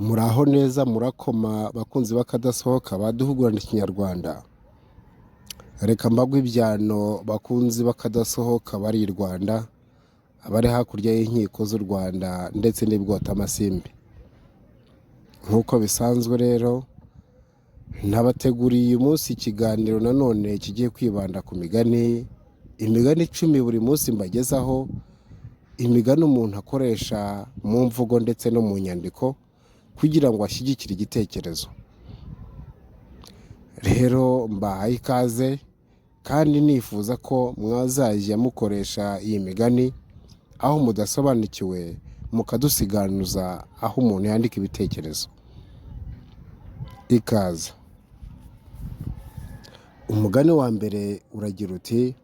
Muraho neza murakoma bakunzi b'akadasohoka baduhugurana ikinyarwanda. Reka mbagwe ibyano bakunzi b'akadasohoka bari i Rwanda, abari hakurya y'inkiko z'u Rwanda ndetse n'ibwota amasimbi. Nk'uko bisanzwe rero nabateguriye uyu munsi ikiganiro nanone kigiye kwibanda ku imigani 10 buri munsi mbagezaho, imigani umuntu akoresha mu mvugo ndetse no mu nyandiko kugira ngo ashyigikire igitekerezo. Rero mbahaye ikaze kandi nifuza ko mwazajya mukoresha iyi migani aho mudasobanukiwe, mukadusiganuza aho umuntu yandika ibitekerezo. Ikaze. Umugani wa mbere uragira uti: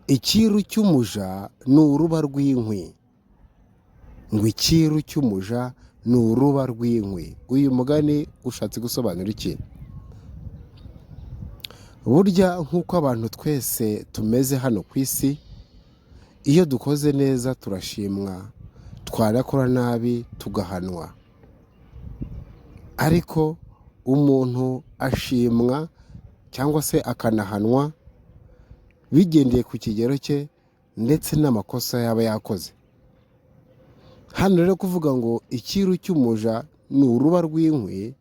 icyiru cy'umuja ni uruba rw'inkwi. Ngo icyiru cy'umuja ni uruba rw'inkwi. Uyu mugani ushatse gusobanura iki? Burya nk'uko abantu twese tumeze hano ku isi, iyo dukoze neza turashimwa, twanakora nabi tugahanwa. Ariko umuntu ashimwa cyangwa se akanahanwa bigendeye ku kigero cye ndetse n'amakosa yaba yakoze. Hano rero kuvuga ngo icyiru cy'umuja ni uruba rw'inkwi,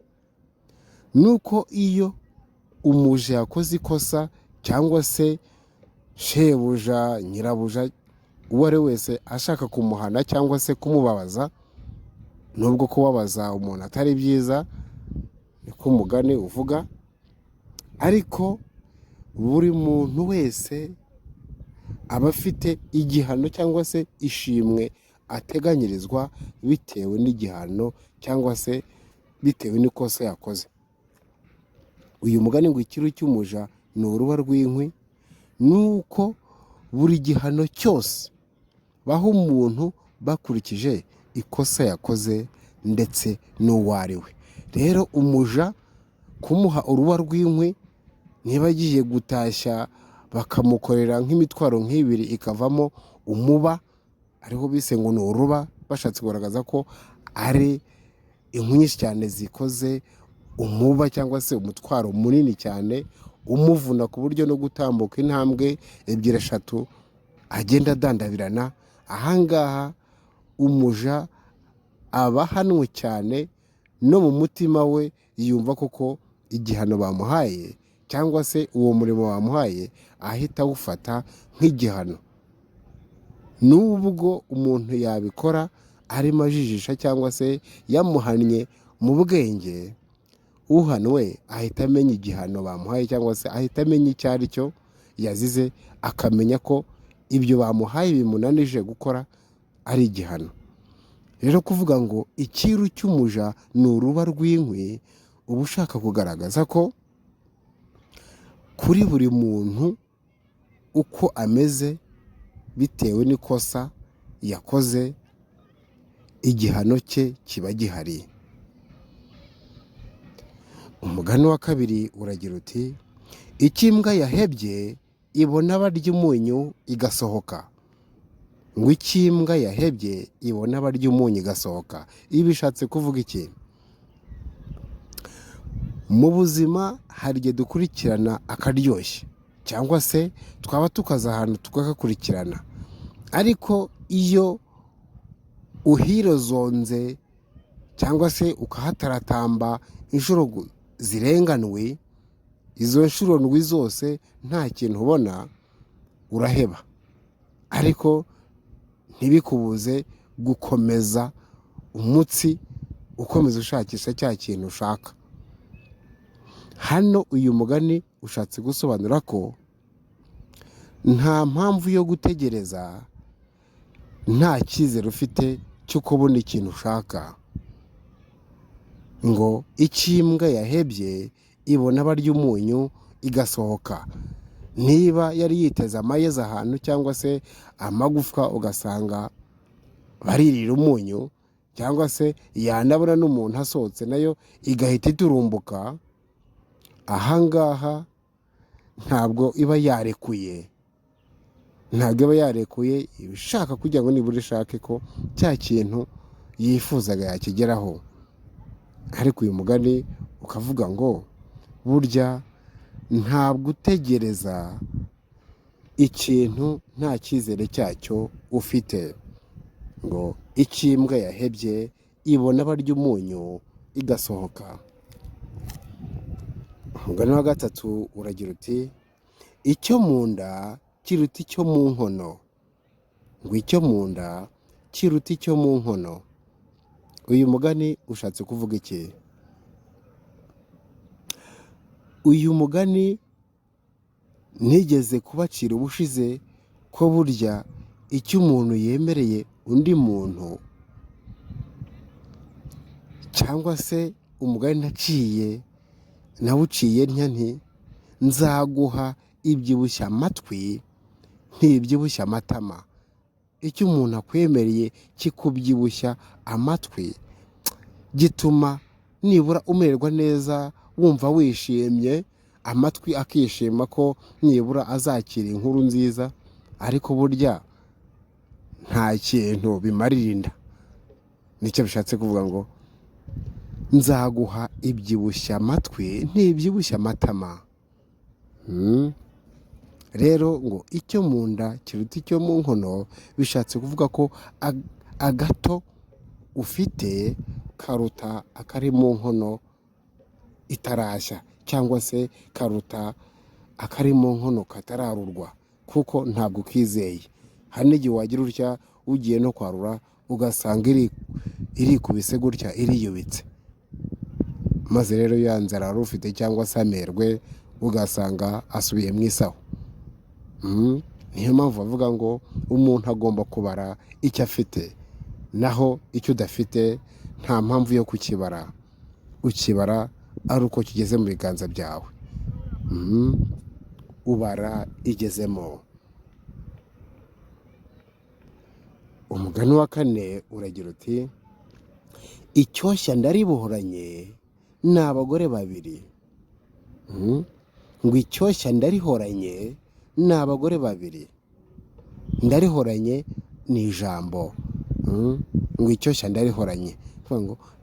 nuko iyo umuja yakoze ikosa cyangwa se shebuja, nyirabuja, uwo ari wese ashaka kumuhana cyangwa se kumubabaza, nubwo kubabaza umuntu atari byiza niko umugani uvuga, ariko buri muntu wese aba afite igihano cyangwa se ishimwe ateganyirizwa bitewe n'igihano cyangwa se bitewe n'ikosa yakoze. Uyu mugani ngo icyiru cy'umuja ni uruba rw'inkwi, nuko buri gihano cyose baha umuntu bakurikije ikosa yakoze ndetse n'uwo ari we. Rero umuja kumuha uruba rw'inkwi, niba agiye gutashya bakamukorera nk'imitwaro nk'ibiri ikavamo umuba, ariho bise ngo ni uruba, bashatse kugaragaza ko ari inkwi nyinshi cyane zikoze umuba cyangwa se umutwaro munini cyane umuvuna ku buryo no gutambuka intambwe 2-3 agenda adandabirana. Ahangaha umuja aba ahanwe cyane, no mu mutima we yumva koko igihano bamuhaye cyangwa se uwo murimo bamuhaye ahita awufata nk'igihano. Nubwo umuntu yabikora arimo ajijisha cyangwa se yamuhannye mu bwenge, uhanwe ahita amenya igihano bamuhaye cyangwa se ahita amenya icyo ari cyo yazize, akamenya ko ibyo bamuhaye bimunanije gukora ari igihano. Rero kuvuga ngo icyiru cy'umuja ni uruba rw'inkwi, uba ushaka kugaragaza ko kuri buri muntu uko ameze bitewe n'ikosa yakoze, igihano cye kiba gihari. Umugani wa kabiri uragira uti: icyo imbwa yahebye ibona barya umunyu igasohoka. Ngo icyo imbwa yahebye ibona barya umunyu igasohoka. Ibi bishatse kuvuga iki? Mu buzima hari igihe dukurikirana akaryoshye cyangwa se twaba tukaza ahantu tukagakurikirana, ariko iyo uhirozonze cyangwa se ukahataratamba inshuro zirenganwe, izo nshuro ndwi zose nta kintu ubona, uraheba. Ariko ntibikubuze gukomeza umutsi, ukomeza ushakisha cya kintu ushaka. Hano uyu mugani ushatse gusobanura ko nta mpamvu yo gutegereza, nta cyizere ufite cyo kubona ikintu ushaka. Ngo icyo imbwa yahebye ibona barya umunyu igasohoka. Niba yari yiteze amayezi ahantu cyangwa se amagufwa, ugasanga baririra umunyu, cyangwa se yanabona n'umuntu asohotse nayo igahita iturumbuka, ahangaha ntabwo iba yarekuye, iba ishaka kugira ngo nibura ishake ko cya kintu yifuzaga yakigeraho. ariko uyu mugani ukavuga ngo burya ntabwo utegereza ikintu nta cyizere cyacyo ufite, ngo icyo imbwa yahebye ibona barya umunyu igasohoka. Umugani wa gatatu uragira uti icyo mu nda kiruta icyo mu nkono, ngo icyo mu nda kiruta icyo mu nkono. Uyu mugani ushatse kuvuga iki? Uyu mugani nigeze kubacira ubushize ko burya icyo umuntu yemereye undi muntu, cyangwa se umugani naciye nawuciye ntya nti nzaguha ibyibushya amatwi ntibyibushya amatama. Icyo umuntu akwemereye kikubyibushya amatwi gituma nibura umererwa neza, wumva wishimye, amatwi akishima ko nibura azakira inkuru nziza, ariko burya nta kintu bimarira inda. Nicyo bishatse kuvuga ngo nzaguha ibyibushya amatwi ntibyibushya amatama. Rero ngo icyo mu nda kiruta icyo mu nkono bishatse kuvuga ko agato ufite karuta akari mu nkono itarashya, cyangwa se karuta akari mu nkono katararurwa, kuko ntabwo ukizeye. Hari n'igihe wagira utya ugiye no kwarura ugasanga irikubise gutya iriyubitse, maze rero ya nzara wari ufite cyangwa se amerwe ugasanga asubiye mu isaho. Niyo mpamvu bavuga ngo umuntu agomba kubara icyo afite, naho icyo udafite nta mpamvu yo kukibara, ukibara ari uko kigeze mu biganza byawe. Ubara igezemo. Umugani wa kane uragira uti icyoshya ndaribohoranye ni abagore babiri. Ngo icyoshya ndarihoranye ni abagore babiri. Ndarihoranye ni ijambo. Ngo icyoshya ndarihoranye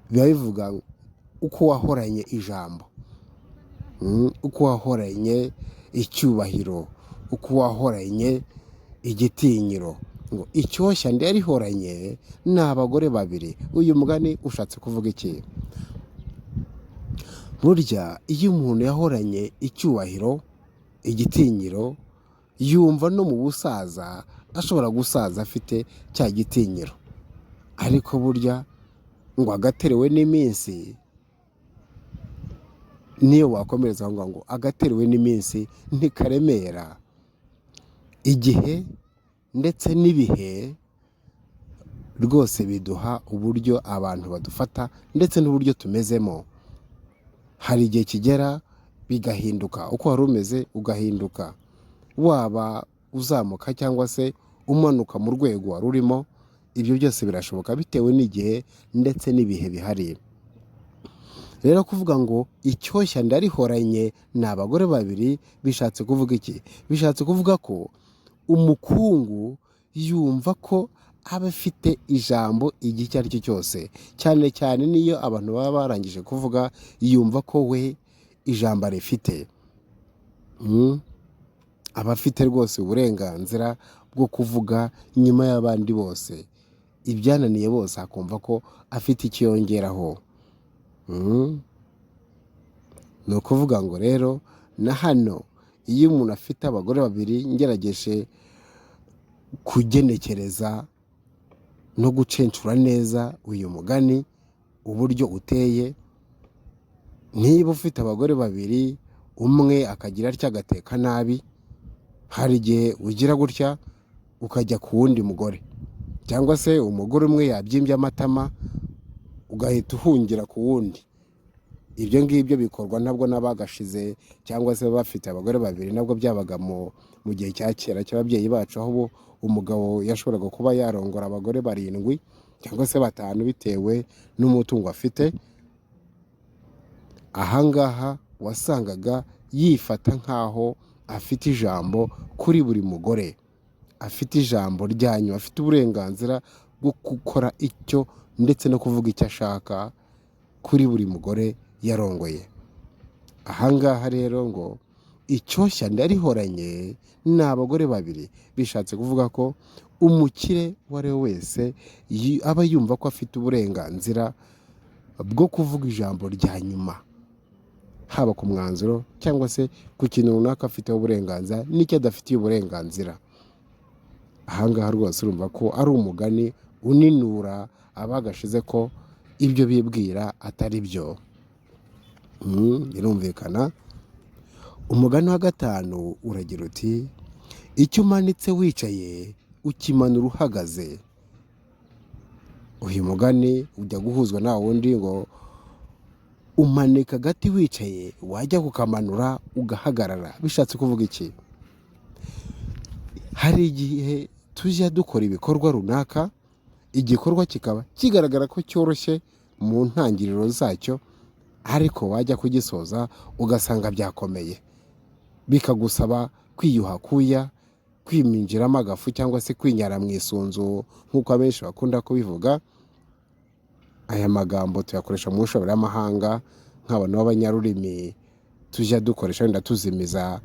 biba bivuga uko wahoranye ijambo, uko wahoranye icyubahiro, uko wahoranye igitinyiro. Ngo icyoshya ndarihoranye ni abagore babiri. Uyu mugani ushatse kuvuga iki? Burya iyo umuntu yahoranye icyubahiro, igitinyiro, yumva no mu busaza ashobora gusaza afite cya gitinyiro. Ariko burya ngo agaterewe n'iminsi, niyo wakomereza ngo agaterewe n'iminsi ntikaremera. Igihe ndetse n'ibihe rwose biduha uburyo abantu badufata ndetse n'uburyo tumezemo. Hari igihe kigera bigahinduka, uko wari umeze ugahinduka, waba uzamuka cyangwa se umanuka mu rwego wari urimo. Ibyo byose birashoboka bitewe n'igihe ndetse n'ibihe bihari. Rero kuvuga ngo icyoshya ndarihoranye ni abagore babiri bishatse kuvuga iki? Bishatse kuvuga ko umukungu yumva ko aba afite ijambo igihe icyo ari cyo cyose, cyane cyane n'iyo abantu baba barangije kuvuga yumva ko we ijambo arifite. Aba afite rwose uburenganzira bwo kuvuga nyuma y'abandi bose, ibyananiye bose akumva ko afite icyo yongeraho. Ni ukuvuga ngo rero na hano iyo umuntu afite abagore babiri, ngerageje kugenekereza no gucencura neza uyu mugani uburyo uteye, niba ufite abagore babiri, umwe akagira atya agateka nabi, hari igihe ugira gutya ukajya ku wundi mugore, cyangwa se umugore umwe yabyimbye amatama ugahita uhungira ku wundi. Ibyo ngibyo bikorwa nabwo n'abagashize, cyangwa se bafite abagore babiri, nabwo byabaga mu gihe cya kera cy'ababyeyi bacu, aho umugabo yashoboraga kuba yarongora abagore 7 cyangwa se 5 bitewe n'umutungo afite. Ahangaha wasangaga yifata nk'aho afite ijambo kuri buri mugore, afite ijambo ryanyu, afite uburenganzira bwo gukora icyo ndetse no kuvuga icyo ashaka kuri buri mugore yarongoye. Ahangaha rero ngo icyoshya ndarihoranye ni abagore babiri, bishatse kuvuga ko umukire uwo ari we wese aba yumva ko afite uburenganzira bwo kuvuga ijambo rya nyuma, haba ku mwanzuro cyangwa se ku kintu runaka afiteho uburenganzira n'icyo adafitiye uburenganzira. Ahangaha rwose urumva ko ari umugani uninura abagashize ko ibyo bibwira atari byo. Birumvikana. Umugani wa gatanu uragira uti icyo umanitse wicaye ukimanura uhagaze. Uyu mugani ujya guhuzwa na wundi ngo umanika agati wicaye wajya kukamanura ugahagarara. Bishatse kuvuga iki? Hari igihe tujya dukora ibikorwa runaka, igikorwa kikaba kigaragara ko cyoroshye mu ntangiriro zacyo, ariko wajya kugisoza ugasanga byakomeye, bikagusaba kwiyuha kuya, kwiminjiramo agafu cyangwa se kwinyara mu isunzu nk'uko abenshi bakunda kubivuga. Aya magambo tuyakoresha mu nshoberamahanga nk'abantu b'abanyarurimi tujya dukoresha wenda tuzimiza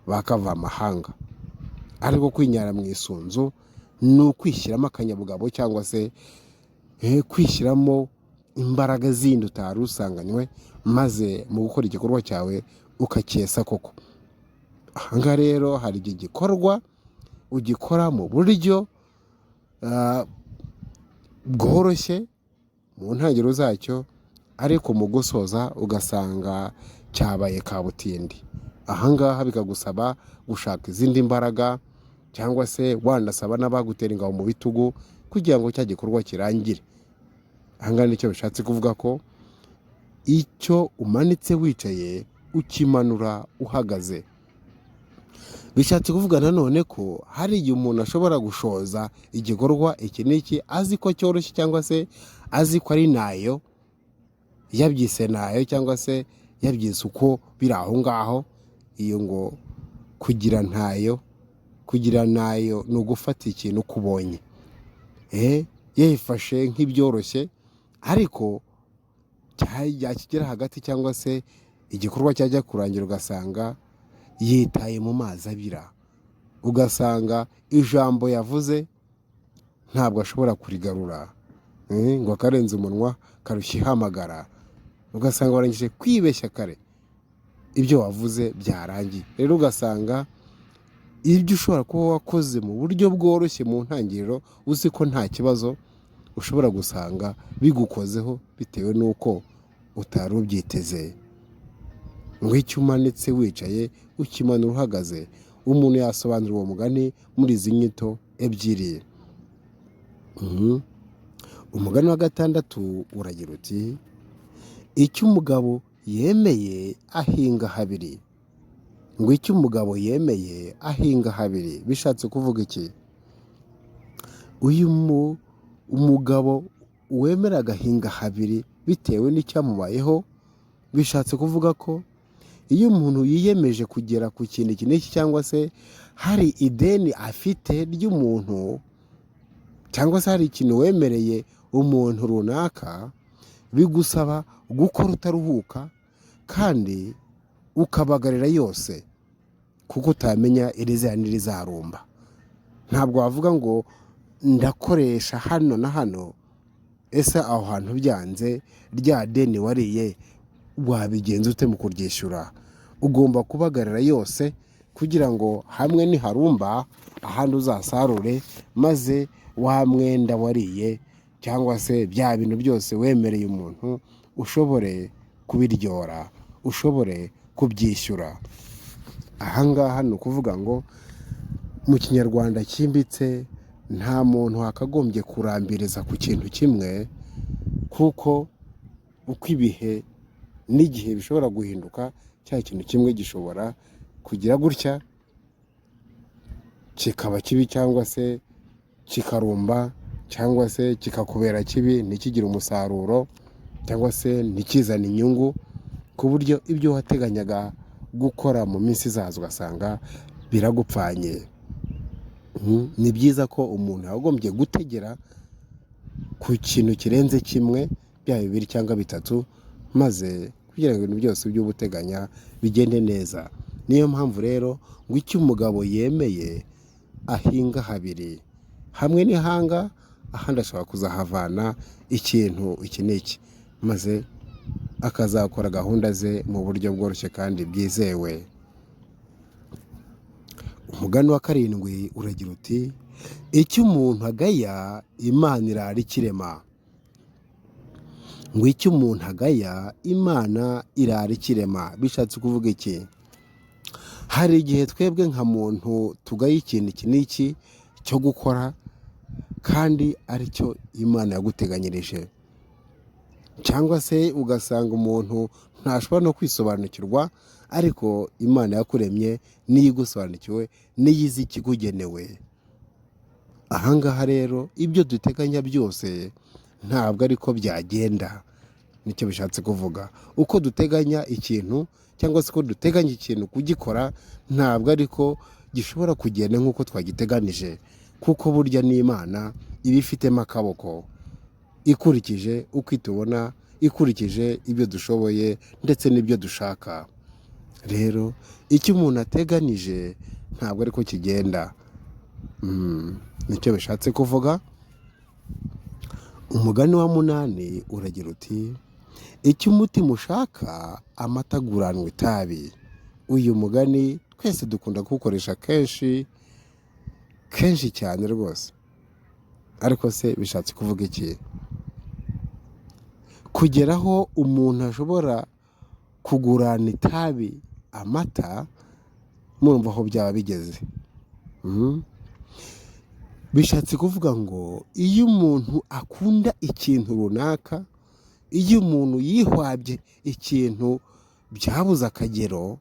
bakava amahanga. Ariko kwinyara mu isunzu ni ukwishyiramo akanyabugabo cyangwa se kwishyiramo imbaraga zindi utari usanganywe, maze mu gukora igikorwa cyawe ukacyesa koko. Ahangaha rero hari igihe gikorwa ugikora mu buryo bworoshye mu ntangiriro zacyo, ariko mu gusoza ugasanga cyabaye kabutindi. Ahangaha bikagusaba gushaka izindi mbaraga, cyangwa se wanasaba n'abagutera ingabo mu bitugu kugira ngo cya gikorwa kirangire. Ahangaha nicyo bishatse kuvuga ko icyo umanitse wicaye ukimanura uhagaze. Bishatse kuvuga nanone ko hari igihe umuntu ashobora gushoza igikorwa iki n'iki azi ko cyoroshye, cyangwa se azi ko ari nayo, yabyise nayo cyangwa se yabyise uko biri aho ngaho. Iyo ngo kugira ntayo ni ugufata ikintu uko ubonye, yifashe nk'ibyoroshye, ariko yakigera hagati cyangwa se igikorwa cyajya kurangira ugasanga yitaye mu mazi abira, ugasanga ijambo yavuze ntabwo ashobora kurigarura, ngo akarenze umunwa karushya ihamagara, ugasanga warangije kwibeshya kare ibyo wavuze byarangiye. Rero ugasanga ibyo ushobora kuba wakoze mu buryo bworoshye mu ntangiriro uzi ko nta kibazo, ushobora gusanga bigukozeho bitewe n'uko utari ubyiteze. Ngo icyo umanitse wicaye ukimanura uhagaze. Umuntu yasobanura uwo mugani muri izi nyito ebyiri. Umugani wa gatandatu uragira uti icyo umugabo yemeye ahinga habiri. Ngo icyo umugabo yemeye ahinga habiri. Bishatse kuvuga iki? Uyu umugabo wemera agahinga habiri bitewe n'icyamubayeho, bishatse kuvuga ko iyo umuntu yiyemeje kugera ku kintu iki n'iki, cyangwa se hari ideni afite ry'umuntu, cyangwa se hari ikintu wemereye umuntu runaka, bigusaba gukora utaruhuka kandi ukabagarira yose, kuko utamenya irizera n'irizarumba. Ntabwo wavuga ngo ndakoresha hano na hano, ese aho hantu byanze rya deni wariye wabigenza ute mu kuryishyura? Ugomba kubagarira yose kugira ngo hamwe niharumba ahandi uzasarure, maze wa mwenda wariye cyangwa se bya bintu byose wemereye umuntu ushobore kubiryora, ushobore kubyishyura. Ahangaha ni ukuvuga ngo mu kinyarwanda cyimbitse nta muntu wakagombye kurambiriza ku kintu kimwe, kuko uko ibihe n'igihe bishobora guhinduka, cya kintu kimwe gishobora kugira gutya kikaba kibi, cyangwa se kikarumba, cyangwa se kikakubera kibi ntikigire umusaruro, cyangwa se ntikizane inyungu, ku buryo ibyo wateganyaga gukora mu minsi izaza ugasanga biragupfanye. Ni byiza ko umuntu yagombye gutegera ku kintu kirenze kimwe, byaba bibiri cyangwa bitatu, maze kugira ngo ibintu byose by'ubuteganya bigende neza. Niyo mpamvu rero ngo icyo umugabo yemeye ahinga habiri, hamwe n'ihanga ahandi ashobora kuzahavana ikintu iki n'iki, maze akazakora gahunda ze mu buryo bworoshye kandi bwizewe. Umugani wa 7 uragira uti icyo umuntu agaya Imana irara ikirema. Ngo icyo umuntu agaya Imana irara ikirema bishatse kuvuga iki? Hari igihe twebwe nka muntu tugaya ikintu iki n'iki cyo gukora kandi ari cyo Imana yaguteganyirije, cyangwa se ugasanga umuntu ntashobora no kwisobanukirwa, ariko Imana yakuremye niyo igusobanukiwe, niyo izi ikikugenewe. Ahangaha rero ibyo duteganya byose ntabwo ariko byagenda, nicyo bishatse kuvuga. Uko duteganya ikintu cyangwa se uko duteganya ikintu kugikora ntabwo ariko gishobora kugenda nk'uko twagiteganije, kuko burya n'Imana iba ifitemo akaboko, ikurikije uko itubona, ikurikije ibyo dushoboye ndetse n'ibyo dushaka. Rero icyo umuntu ateganije ntabwo ariko kigenda. Nicyo bishatse kuvuga. Umugani wa 8 uragira uti icyo umutima ushaka amata aguranwa itabi. Uyu mugani twese dukunda kuwukoresha kenshi cyane rwose, ariko se bishatse kuvuga iki? Kugeraho umuntu ashobora kugurana itabi amata, murumva aho byaba bigeze. Bishatse kuvuga ngo iyo umuntu akunda ikintu runaka, iyo umuntu yihwabye ikintu byabuze akagero,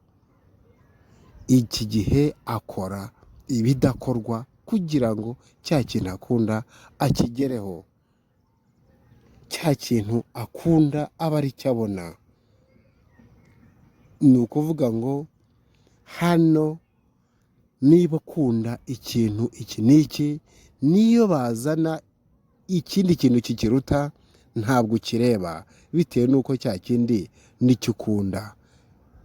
iki gihe akora ibidakorwa kugira ngo cya kintu akunda akigereho. Cya kintu akunda aba ari cyo abona. Ni ukuvuga ngo hano niba ukunda ikintu iki n'iki, niyo bazana ikindi kintu kikiruta ntabwo ukireba, bitewe n'uko cya kindi nicyo ukunda.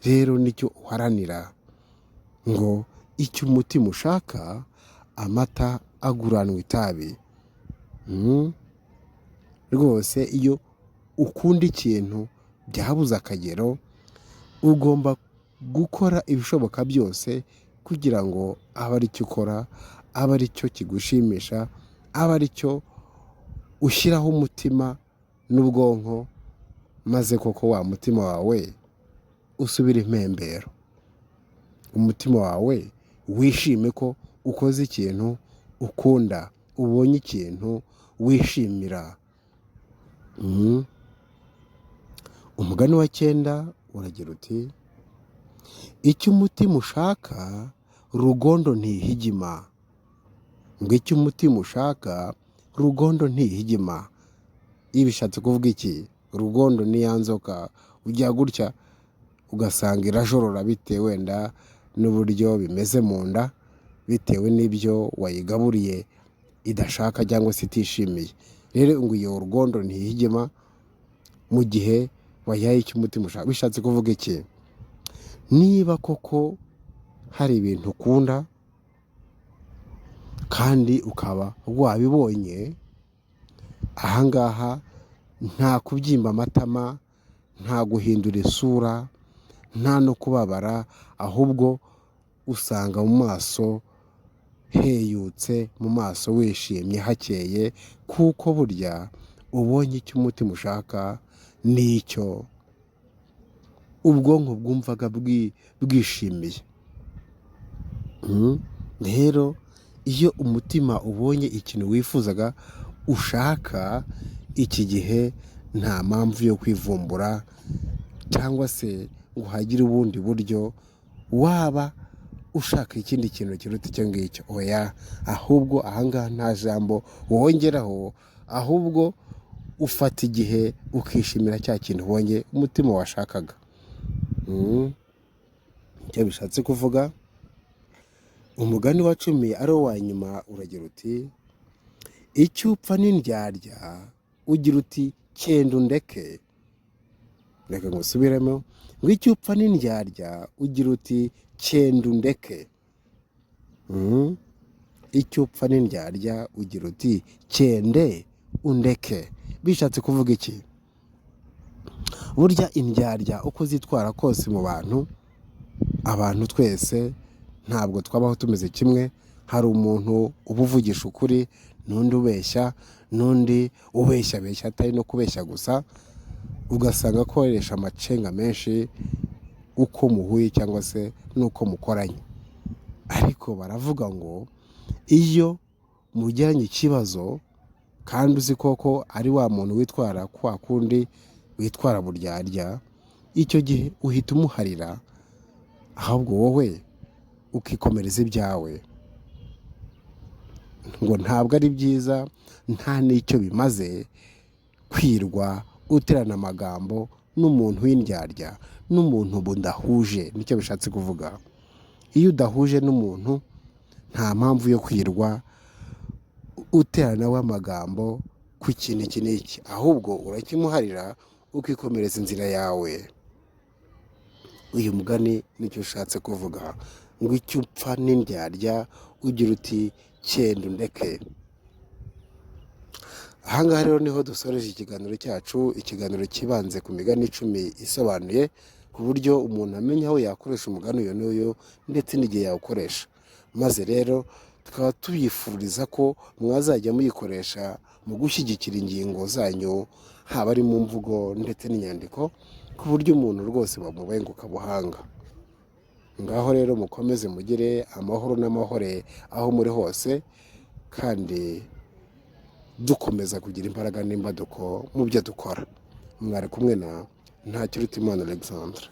Rero nicyo uharanira, ngo icyo umutima ushaka amata aguranwa itabi. Rwose iyo ukunda ikintu byabuze akagero, ugomba gukora ibishoboka byose kugira ngo abe ari cyo ukora, abe ari cyo kigushimisha, abe ari cyo ushyiraho umutima n'ubwonko, maze koko wa mutima wawe usubira impembero. Umutima wawe wishime ko ukoze ikintu ukunda, ubonye ikintu wishimira. Umugani wa 9 uragira uti icyo umutima ushaka rugondo ntihigima. Ngo icyo umutima ushaka rugondo ntihigima. Ibi bishatse kuvuga iki? Rugondo ni ya nzoka ujya gutya ugasanga irajorora bitewe wenda n'uburyo bimeze mu nda, bitewe n'ibyo wayigaburiye idashaka cyangwa se itishimiye. Rero ngo iyo rugondo ntihigima mu gihe wayihaye icyo umutima ushaka. Bishatse kuvuga iki? Niba koko hari ibintu ukunda kandi ukaba wabibonye, ahangaha nta kubyimba amatama, nta guhindura isura, nta no kubabara, ahubwo usanga mu maso heyutse, mu maso wishimye hakeye, kuko burya ubonye icyo umutima ushaka n'icyo ubwonko bwumvaga bwishimiye. Rero iyo umutima ubonye ikintu wifuzaga ushaka, iki gihe nta mpamvu yo kwivumbura cyangwa se ngo hagire ubundi buryo waba ushaka ikindi kintu kiruta icyo ngicyo. Oya, ahubwo ahangaha nta jambo wongeraho, ahubwo ufata igihe ukishimira cya kintu ubonye umutima washakaga. Icyo bishatse kuvuga. Umugani wa 10 ari wo wa nyuma uragira uti icyo upfa n'indyarya ugira uti cyenda undeke. reka ngusubiremo, ngo icyo upfa n'indyarya ugira uti cyenda undeke. Icyo upfa n'indyarya ugira uti cyende undeke. Bishatse kuvuga iki? Burya indyarya uko zitwara kose mu bantu, abantu twese ntabwo twabaho tumeze kimwe. Hari umuntu uba uvugisha ukuri, n'undi ubeshya, n'undi ubeshyabeshya atari no kubeshya gusa, ugasanga akoresha amacenga menshi uko muhuye cyangwa se n'uko mukoranye. Ariko baravuga ngo iyo mugiranye ikibazo kandi uzi koko ari wa muntu witwara kwa kundi witwara buryarya, icyo gihe uhita umuharira, ahubwo wowe ukikomereza ibyawe. Ngo ntabwo ari byiza, nta n'icyo bimaze kwirwa uterana amagambo n'umuntu w'indyarya, n'umuntu budahuje. Nicyo bishatse kuvuga. Iyo udahuje n'umuntu nta mpamvu yo kwirwa uterana nawe amagambo ku kintu iki n'iki, ahubwo urakimuharira ukikomereza inzira yawe. Uyu mugani nicyo ushatse kuvuga, ngo icyo upfa n'indyarya ugira uti cyenda undeke. Ahangaha rero niho dusoreje ikiganiro cyacu, ikiganiro kibanze ku migani 10 isobanuye ku buryo umuntu amenya aho yakoresha umugani uyu n'uyu ndetse n'igihe yawukoresha. Maze rero tukaba tubifuriza ko mwazajya muyikoresha mu gushyigikira ingingo zanyu, haba ari mu mvugo ndetse n'inyandiko, ku buryo umuntu rwose bamubenguka buhanga. Ngaho rero mukomeze mugire amahoro n'amahore aho muri hose, kandi dukomeza kugira imbaraga n'imbaduko mu byo dukora. Mwari kumwe na Ntakirutimana Alexandre.